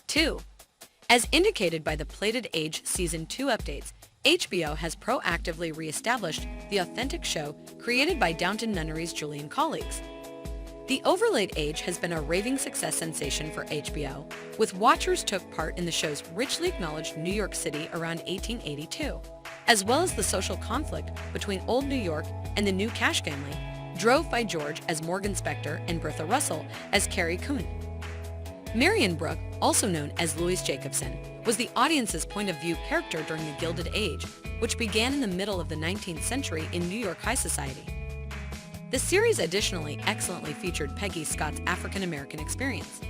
2. As indicated by the Plated Age Season 2 updates, HBO has proactively re-established the authentic show created by Downton Nunnery's Julian colleagues. The Overlaid Age has been a raving success sensation for HBO, with watchers took part in the show's richly acknowledged New York City around 1882, as well as the social conflict between Old New York and the new Cash family, drove by George as Morgan Spector and Bertha Russell as Carrie Coon. Marion Brooke, also known as Louise Jacobson, was the audience's point of view character during the Gilded Age, which began in the middle of the 19th century in New York high society. The series additionally excellently featured Peggy Scott's African-American experience.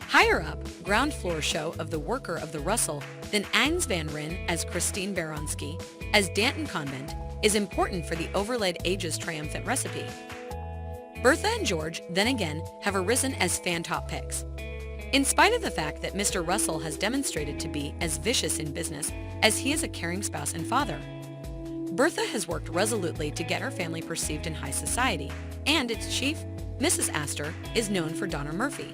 Higher up, ground floor show of the worker of the Russell, then Agnes Van Ryn as Christine Baronski, as Danton Convent, is important for the Overlaid Age's triumphant recipe. Bertha and George, then again, have arisen as fan top picks. In spite of the fact that Mr. Russell has demonstrated to be as vicious in business as he is a caring spouse and father, Bertha has worked resolutely to get her family perceived in high society, and its chief, Mrs. Astor, is known for Donna Murphy.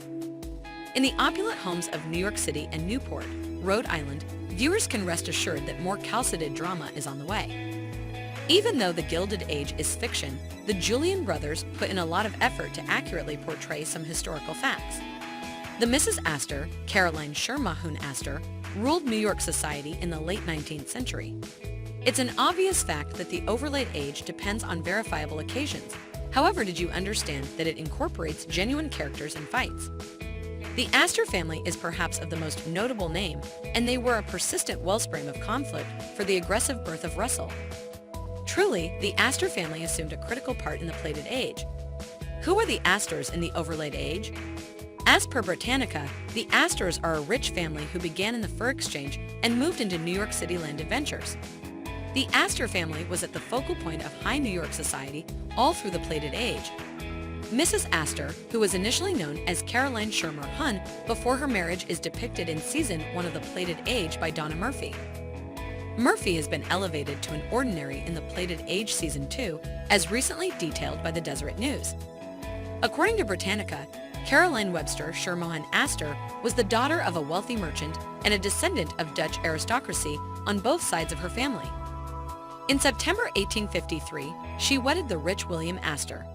In the opulent homes of New York City and Newport, Rhode Island, viewers can rest assured that more calcited drama is on the way. Even though the Gilded Age is fiction, the Julian brothers put in a lot of effort to accurately portray some historical facts. The Mrs. Astor, Caroline Schermerhorn Astor, ruled New York society in the late 19th century. It's an obvious fact that the Overlaid Age depends on verifiable occasions. However, did you understand that it incorporates genuine characters and fights? The Astor family is perhaps of the most notable name, and they were a persistent wellspring of conflict for the aggressive birth of Russell. Truly, the Astor family assumed a critical part in the Plated Age. Who are the Astors in the Overlaid Age? As per Britannica, the Astors are a rich family who began in the fur exchange and moved into New York City land adventures. The Astor family was at the focal point of high New York society all through the Plated Age. Mrs. Astor, who was initially known as Caroline Schermerhorn before her marriage, is depicted in Season 1 of the Plated Age by Donna Murphy. Murphy has been elevated to an ordinary in the Plated Age Season 2, as recently detailed by the Deseret News. According to Britannica, Caroline Webster Schermerhorn Astor was the daughter of a wealthy merchant and a descendant of Dutch aristocracy on both sides of her family. In September 1853, she wedded the rich William Astor.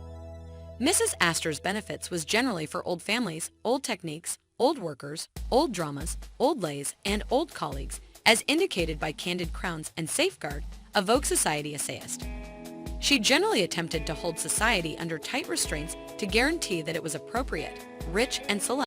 Mrs. Astor's benefits was generally for old families, old techniques, old workers, old dramas, old lays, and old colleagues, as indicated by Candid Crowns and Safeguard, a Vogue Society essayist. She generally attempted to hold society under tight restraints to guarantee that it was appropriate, rich, and select.